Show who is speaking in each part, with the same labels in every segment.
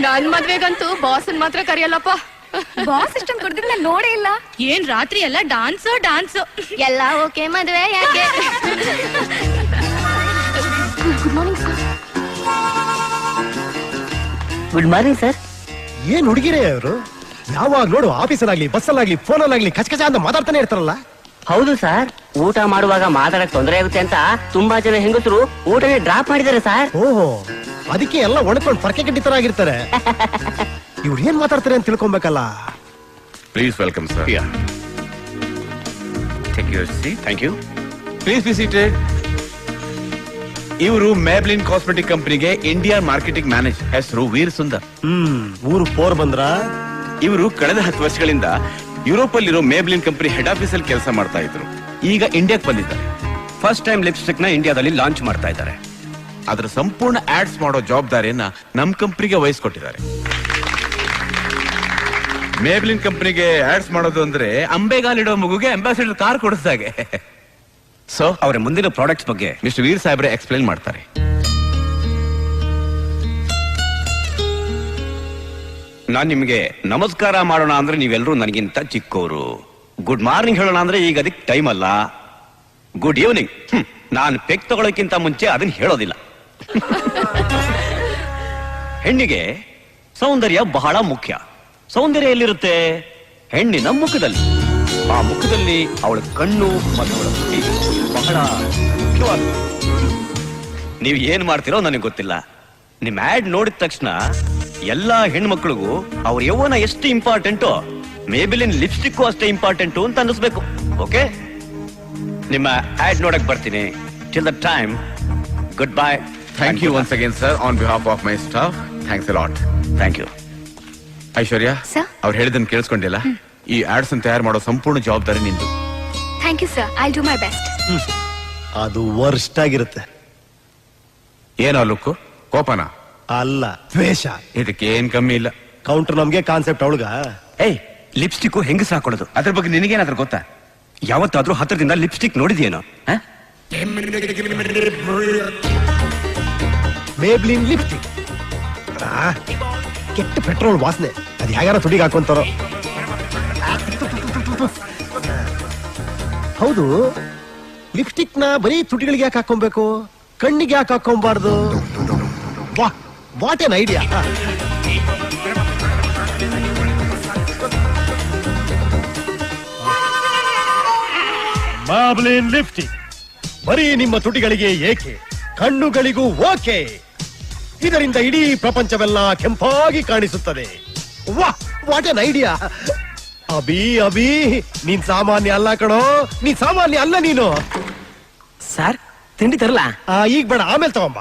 Speaker 1: ನನ್ ಮದ್ವೆಗಂತೂ ಬಾಸನ್ ಮಾತ್ರ ಕರಿಯಲ್ಲಪ್ಪ.
Speaker 2: ಬಾಸ್ ಇಷ್ಟೊಂದು ಕುಡ್ದಿದ್ನ ನೋಡೇ ಇಲ್ಲ.
Speaker 1: ಏನ್ ರಾತ್ರಿ ಎಲ್ಲ ಡಾನ್ಸ್
Speaker 2: ಎಲ್ಲ ಓಕೆ, ಮದ್ವೆ ಯಾಕೆ? Good morning sir.
Speaker 3: Good morning sir.
Speaker 4: ಏನ್ ಹುಡುಗಿರೇ ಅವರು? ಯಾವಾಗ ನೋಡು ಆಫೀಸಲ್ಲಾಗ್ಲಿ ಬಸ್ಸಲ್ಲಾಗ್ಲಿ ಫೋನಲ್ಲಾಗ್ಲಿ ಕಚಕಚ ಅಂತ ಮಾತಾಡ್ತಾನೆ ಇರ್ತಾರಲ್ಲ.
Speaker 3: ಹೌದು ಸರ್, ಊಟ ಮಾಡುವಾಗ ಮಾತಾಡಕ್ ತೊಂದರೆ ಆಗುತ್ತೆ ಅಂತ ತುಂಬಾ ಜನ ಹೆಂಗಸರು ಊಟನೇ ಡ್ರಾಪ್ ಮಾಡಿದ್ದಾರೆ ಸರ್.
Speaker 4: ಓಹೋ, ಅದಕ್ಕೆ ಎಲ್ಲ ಒಣಕೊಂಡು ಪರ್ಕೆ ಕಡ್ಡಿ ತರ ಆಗಿರ್ತಾರೆ. ಇವ್ರು ಏನ್ ಮಾತಾಡ್ತಾರೆ ಅಂತ ತಿಳ್ಕೊಬೇಕಲ್ಲ.
Speaker 5: Please welcome sir.
Speaker 6: Take your seat.
Speaker 5: Thank you. Please be seated. ಇವರು ಮೇಬ್ಲಿನ್ ಕಾಸ್ಮೆಟಿಕ್ ಕಂಪನಿಗೆ ಇಂಡಿಯಾ ಮಾರ್ಕೆಟಿಂಗ್ ಮ್ಯಾನೇಜರ್. ಹೆಸರು ವೀರ್ ಸುಂದರ್.
Speaker 4: ಊರು ಪೋರ್ ಬಂದ್ರ.
Speaker 5: ಇವರು ಕಳೆದ 10 ವರ್ಷಗಳಿಂದ ಯುರೋಪ್ ಅಲ್ಲಿರೋ ಮೇಬ್ಲಿನ್ ಕಂಪನಿ ಹೆಡ್ ಆಫೀಸ್ ಅಲ್ಲಿ ಕೆಲಸ ಮಾಡ್ತಾ ಇದ್ರು. ಈಗ ಇಂಡಿಯಾಕ್ಕೆ ಬಂದಿದ್ದಾರೆ.
Speaker 6: ಫಸ್ಟ್ ಟೈಮ್ ಲಿಪ್ಸ್ಟಿಕ್ ನ ಇಂಡಿಯಾದಲ್ಲಿ ಲಾಂಚ್ ಮಾಡ್ತಾ ಇದ್ದಾರೆ.
Speaker 5: ಅದರ ಸಂಪೂರ್ಣ ಆಡ್ಸ್ ಮಾಡೋ ಜವಾಬ್ದಾರಿಯನ್ನ ನಮ್ ಕಂಪನಿಗೆ ವಹಿಸ್ಕೊಟ್ಟಿದ್ದಾರೆ. ಮೇಬ್ಲಿನ್ ಕಂಪನಿಗೆ ಆಡ್ಸ್ ಮಾಡೋದು ಅಂದ್ರೆ ಅಂಬೆಗಾಲಿಡೋ ಮಗುಗೆ ಅಂಬಾಸಿಡರ್ ಕಾರ್ ಕೊಡಿಸ್ದಾಗೆ. ಸೊ
Speaker 6: ಅವರ ಮುಂದಿನ ಪ್ರಾಡಕ್ಟ್ಸ್ ಬಗ್ಗೆ
Speaker 5: ಮಿಸ್ಟರ್ ವೀರ್ ಸಾಹೇಬ್ರೆ ಎಕ್ಸ್ಪ್ಲೈನ್ ಮಾಡ್ತಾರೆ.
Speaker 6: ನಾನ್ ನಿಮಗೆ ನಮಸ್ಕಾರ ಮಾಡೋಣ ಅಂದ್ರೆ ನೀವೆಲ್ಲರೂ ನನಗಿಂತ ಚಿಕ್ಕವರು. ಗುಡ್ ಮಾರ್ನಿಂಗ್ ಹೇಳೋಣ ಅಂದ್ರೆ ಈಗ ಅದಕ್ಕೆ ಟೈಮ್ ಅಲ್ಲ. ಗುಡ್ ಈವ್ನಿಂಗ್ ನಾನು ಪೆಕ್ ತಗೊಳ್ಳೋಕ್ಕಿಂತ ಮುಂಚೆ ಅದನ್ನ ಹೇಳೋದಿಲ್ಲ. ಹೆಣ್ಣಿಗೆ ಸೌಂದರ್ಯ ಬಹಳ ಮುಖ್ಯ. ಸೌಂದರ್ಯ ಎಲ್ಲಿರುತ್ತೆ? ಹೆಣ್ಣಿನ ಮುಖದಲ್ಲಿ. ಆ ಮುಖದಲ್ಲಿ ಅವಳ ಕಣ್ಣು ಮತ್ತು ಅವಳ ಮುಖ ಬಹಳ ಮುಖ್ಯವಾದ. ನೀವು ಏನ್ ಮಾಡ್ತಿರೋ ನನಗೆ ಗೊತ್ತಿಲ್ಲ. ನಿಮ್ ಆಡ್ ನೋಡಿದ ತಕ್ಷಣ ಎಲ್ಲಾ ಹೆಣ್ಮಕ್ಳಿಗೂ ಅವ್ರ ಯೌವನ ಎಷ್ಟು ಇಂಪಾರ್ಟೆಂಟು, ಮೇಬಿಲಿನ್ ಲಿಪ್ಸ್ಟಿಕ್ ಅಷ್ಟೇ ಇಂಪಾರ್ಟೆಂಟು ಅಂತ ಅನ್ನಿಸ್ಬೇಕು. ಓಕೆ, ನಿಮ್ಮ ಆಡ್ ನೋಡಕ್ ಬರ್ತೀನಿ. Till the time, good bye.
Speaker 5: Thank you once again sir on behalf of my staff. Thanks a lot.
Speaker 6: Thank you.
Speaker 5: Aishwarya, ಅವ್ರು ಹೇಳಿದನ್ನು ಕೇಳಿಸ್ಕೊಂಡಿಲ್ಲ. ಈ ಆಡ್ಸ್ ತಯಾರು ಮಾಡೋ ಸಂಪೂರ್ಣ ಜವಾಬ್ದಾರಿ ನಿಂದು.
Speaker 2: Thank you sir, I will do my best.
Speaker 4: ಅದು ವರ್ಸ್ಟ್ ಆಗಿರುತ್ತೆ.
Speaker 5: ಏನೋ ಲುಕ್ಕು? ಕೋಪನ
Speaker 4: ಅಲ್ಲ, ದ್ವೇಷ.
Speaker 5: ಇದಕ್ಕೆ ಏನ್ ಕಮ್ಮಿ ಇಲ್ಲ.
Speaker 4: ಕೌಂಟರ್ ನಮ್ಗೆ ಕಾನ್ಸೆಪ್ಟ್ ಅವಳಗ.
Speaker 6: ಏಯ್, ಲಿಪ್ಸ್ಟಿಕ್ ಹೆಂಗಸ ಹಾಕೊಳ್ಳೋದು
Speaker 5: ಅದ್ರ ಬಗ್ಗೆ ನಿನಗೇನಾದ್ರೂ ಗೊತ್ತಾ?
Speaker 6: ಯಾವತ್ತಾದ್ರೂ ಹತ್ರದಿಂದ ಲಿಪ್ಸ್ಟಿಕ್ ನೋಡಿದ್ಯೇನೋ?
Speaker 4: ಮೇಬ್ಲಿನ್ ಲಿಪ್ಸ್ಟಿಕ್ ಕೆಟ್ಟ ಪೆಟ್ರೋಲ್ ವಾಸನೆ. ಅದು ಹೇಗಾರ ತುಡಿಗೆ ಹಾಕೊಂತಾರೋ. ಹೌದು, ಲಿಪ್ಸ್ಟಿಕ್ ನ ಬರೀ ತುಟಿಗಳಿಗೆ ಯಾಕೆ ಹಾಕೊಬೇಕು? ಕಣ್ಣಿಗೆ ಯಾಕೆ ಹಾಕೊಂಬಾರ್ದು? What an idea. Maybelline lipstick ಬರೀ ನಿಮ್ಮ ತುಟಿಗಳಿಗೆ ಏಕೆ, ಕಣ್ಣುಗಳಿಗೂ ಓಕೆ. ಇದರಿಂದ ಇಡೀ ಪ್ರಪಂಚವೆಲ್ಲ ಕೆಂಪಾಗಿ ಕಾಣಿಸುತ್ತದೆ. What an idea. ಅಭಿ ನೀನ್ ಸಾಮಾನ್ಯ ಅಲ್ಲ ಕಣೋ. ನೀನ್ ಸಾಮಾನ್ಯ ಅಲ್ಲ ನೀನು.
Speaker 3: ಸರ್, ತಿಂಡಿ ತರಲ್ಲ?
Speaker 4: ಈಗ ಬೇಡ, ಆಮೇಲೆ ತಗೊಂಬ.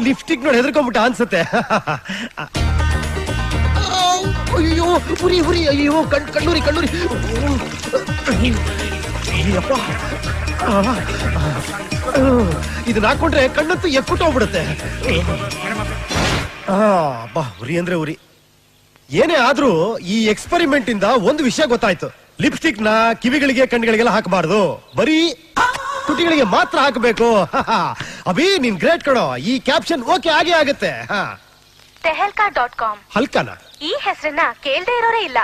Speaker 4: ಲಿಪ್ಸ್ಟಿಕ್ ನೋಡಿ ಹೆದರ್ಕೊಂಡ್ಬಿಟ್ಟ ಅನ್ಸುತ್ತೆ. ಅಯ್ಯೋ ಹುರಿ ಹುರಿ, ಅಯ್ಯೋ ಕಣ್ಣೂರಿ ಕಣ್ಣೂರಿ. ಇದನ್ನ ಹಾಕೊಂಡ್ರೆ ಕಣ್ಣಂತೂ ಎಕ್ಕುಟ್ಟೋಗ್ಬಿಡುತ್ತೆ. ಬಾ, ಉರಿ ಅಂದ್ರೆ ಉರಿ. ಏನೇ ಆದ್ರೂ ಈ ಎಕ್ಸ್ಪೆರಿಮೆಂಟ್ ಇಂದ ಒಂದು ವಿಷಯ ಗೊತ್ತಾಯ್ತು. ಲಿಪ್ಸ್ಟಿಕ್ ನ ಕಿವಿಗಳಿಗೆ ಕಣ್ಣಿಗಳಿಗೆಲ್ಲ ಹಾಕಬಾರ್ದು, ಬರೀ ತುಟಿಗಳಿಗೆ ಮಾತ್ರ ಹಾಕಬೇಕು. ಅಭಿ, ನೀನ್ ಗ್ರೇಟ್ ಕಣೋ. ಈ ಕ್ಯಾಪ್ಷನ್ ಓಕೆ ಆಗೇ ಆಗುತ್ತೆ.
Speaker 2: tehelka.com
Speaker 4: ಹಲ್ಕನ
Speaker 2: ಈ ಹೆಸರನ್ನ ಕೇಳ್ದೇ ಇರೋರೇ ಇಲ್ಲ.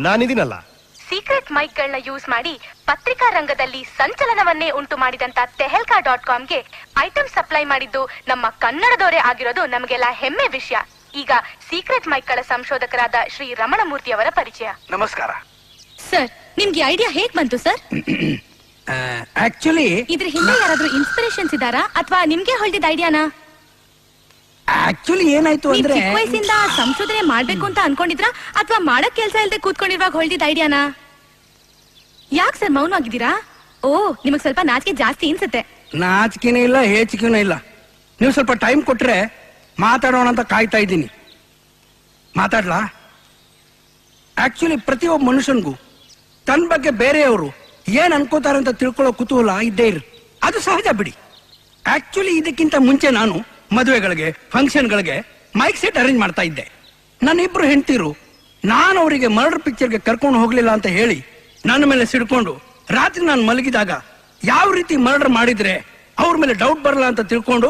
Speaker 4: ನಾನಿದ್ದೀನಲ್ಲ.
Speaker 2: ಸೀಕ್ರೆಟ್ ಮೈಕ್ ಗಳನ್ನ ಯೂಸ್ ಮಾಡಿ ಪತ್ರಿಕಾ ರಂಗದಲ್ಲಿ ಸಂಚಲನವನ್ನೇ ಉಂಟು ಮಾಡಿದಂತ tehelka.com ಗೆ ಐಟಮ್ ಸಪ್ಲೈ ಮಾಡಿದ್ದು ನಮ್ಮ ಕನ್ನಡದವರೇ ಆಗಿರೋದು ನಮಗೆಲ್ಲ ಹೆಮ್ಮೆ ವಿಷಯ. ಈಗ ಸೀಕ್ರೆಟ್ ಮೈಕ್ ಗಳ ಸಂಶೋಧಕರಾದ ಶ್ರೀ ರಮಣಮೂರ್ತಿ ಅವರ ಪರಿಚಯ.
Speaker 6: ನಮಸ್ಕಾರ
Speaker 1: ಸರ್. ನಿಮ್ಗೆ ಐಡಿಯಾ ಹೇಗ್ ಬಂತು ಸರ್?
Speaker 6: ಆಕ್ಚುಲಿ
Speaker 1: ಇದ್ರ ಹಿಂದೆ ಯಾರಾದ್ರೂ ಇನ್ಸ್ಪಿರೇಷನ್ಸ್ ಇದಾರಾ ಅಥವಾ ನಿಮ್ಗೆ ಹೊಳ್ದಿದ್ದ ಐಡಿಯಾನಾ?
Speaker 6: ಆಕ್ಚುಲಿ ಏನಾಯ್ತು ಅಂದ್ರೆ,
Speaker 1: ಚಿಕ್ಕ ವಯಸ್ಸಿಂದ ಸಂಶೋಧನೆ ಮಾಡ್ಬೇಕು ಅಂತ ಅನ್ಕೊಂಡಿದ್ರಾ ಅಥವಾ ಮಾಡಕ್ ಕೆಲ್ಸ ಇಲ್ದೆ ಕೂತ್ಕೊಂಡಿರುವಾಗ ಹೊಳ್ದಿದ್ದ ಐಡಿಯಾನಾ? ಯಾಕೆ ಸರ್ ಮೌನವಾಗಿದ್ದೀರಾ? ಓ, ನಿಮಗ್ ಸ್ವಲ್ಪ ನಾಚಿಕೆ ಜಾಸ್ತಿ ಅನ್ಸುತ್ತೆ.
Speaker 7: ನಾಚಿಕೆನೇ ಇಲ್ಲ, ಹೇಚಿಕೆನೂ ಇಲ್ಲ. ನೀವು ಸ್ವಲ್ಪ ಟೈಮ್ ಕೊಟ್ರೆ ಮಾತಾಡೋಣ ಅಂತ ಕಾಯ್ತಾ ಇದ್ದೀನಿ. ಮಾತಾಡ್ಲಾ? ಆಕ್ಚುಲಿ ಪ್ರತಿಯೊಬ್ಬ ಮನುಷ್ಯನ್ಗೂ ತನ್ನ ಬಗ್ಗೆ ಬೇರೆಯವರು ಏನ್ ಅನ್ಕೋತಾರೆ ಅಂತ ತಿಳ್ಕೊಳ್ಳೋ ಕುತೂಹಲ ಇದ್ದೇ ಇರು. ಅದು ಸಹಜ ಬಿಡಿ. ಆಕ್ಚುಲಿ ಇದಕ್ಕಿಂತ ಮುಂಚೆ ನಾನು ಮದುವೆಗಳಿಗೆ, ಫಂಕ್ಷನ್ಗಳಿಗೆ ಮೈಕ್ ಸೆಟ್ ಅರೇಂಜ್ ಮಾಡ್ತಾ ಇದ್ದೆ. ನನ್ನಿಬ್ರು ಹೆಂಡ್ತಿರು ನಾನು ಅವರಿಗೆ ಮರ್ಡರ್ ಪಿಕ್ಚರ್ಗೆ ಕರ್ಕೊಂಡು ಹೋಗ್ಲಿಲ್ಲ ಅಂತ ಹೇಳಿ ನನ್ನ ಮೇಲೆ ಸಿಡ್ಕೊಂಡು ರಾತ್ರಿ ನಾನು ಮಲಗಿದಾಗ ಯಾವ ರೀತಿ ಮರ್ಡರ್ ಮಾಡಿದ್ರೆ ಅವ್ರ ಮೇಲೆ ಡೌಟ್ ಬರಲ್ಲ ಅಂತ ತಿಳ್ಕೊಂಡು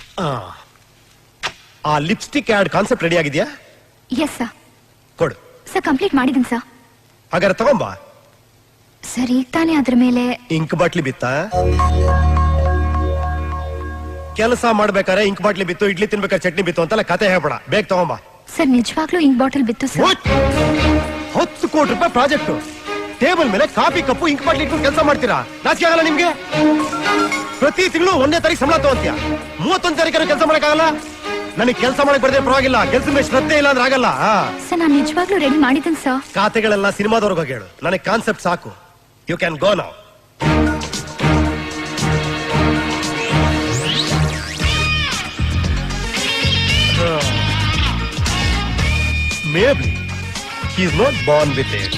Speaker 4: ಆ. ಆ ಲಿಪ್ಸ್ಟಿಕ್ ಆಡ್ ಕಾನ್ಸೆಪ್ಟ್ ರೆಡಿ ಆಗಿದ್ಯಾ?
Speaker 8: Yes sir.
Speaker 4: ಕೊಡು.
Speaker 8: ಸರ್ ಕಂಪ್ಲೀಟ್ ಮಾಡಿದ್ದೀನಿ ಸರ್.
Speaker 4: ಹಾಗಾದ್ರೆ ತಗೊಂಬಾ.
Speaker 8: ಸರ್ ಈಗ ತಾನೇ ಅದ್ರ ಮೇಲೆ
Speaker 4: ಇಂಕ್ ಬಾಟ್ಲಿ ಬಿತ್ತ? ಕೆಲಸ ಮಾಡ್ಬೇಕಾರೆ ಇಂಕ್ ಬಾಟ್ಲಿ ಬಿತ್ತು, ಇಡ್ಲಿ ತಿನ್ಬೇಕಾದ್ರೆ ಚಟ್ನಿ ಬಿತ್ತು ಅಂತೆಲ್ಲ ಕತೆ ಹೇಳ್ಬೇಡ. ಬೇಗ ತಗೊಂಬಾ.
Speaker 8: ಸರ್ ನಿಜವಾಗ್ಲೂ ಇಂಕ್ ಬಾಟಲ್ ಬಿತ್ತು ಸರ್.
Speaker 4: What? 10 ಕೋಟಿ ರೂಪಾಯಿ ಪ್ರಾಜೆಕ್ಟ್, ಟೇಬಲ್ ಮೇಲೆ ಕಾಫಿ ಕಪ್ಪು ಇಂಕ್ ಬಾಟ್ಲಿ ಇಟ್ಕೊಂಡು ಕೆಲಸ ಮಾಡ್ತೀರಾ? ನಾಚಿಕೆ ಆಗಲ್ಲ ನಿಮ್ಗೆ? ಪ್ರತಿ ತಿಂಗಳು 1ನೇ ತಾರೀಕು ಸಂಬಳ ತಗೊಂತೀಯ, 31 ತಾರೀಕು ಕೆಲಸ ಮಾಡಕ್ಕಾಗಲ್ಲ? ನನಗೆ ಕೆಲಸ ಮಾಡಕ್ ಬರದೆ ಪರವಾಗಿಲ್ಲ, ಕೆಲಸ ಮೇಲೆ ಶ್ರದ್ಧೆ ಇಲ್ಲ ಅಂದ್ರೆ ಆಗಲ್ಲ.
Speaker 8: ಸರ್ ನಾನು ನಿಜವಾಗ್ಲೂ ರೆಡಿ ಮಾಡಿದ್ದೀನಿ ಸರ್.
Speaker 4: ಖಾತೆಗಳೆಲ್ಲ ಸಿನಿಮಾದವ್ರಿಗೆ ಹೇಳು, ನನಗೆ ಕಾನ್ಸೆಪ್ಟ್ ಸಾಕು. You can go now. Maybe he is not born with it.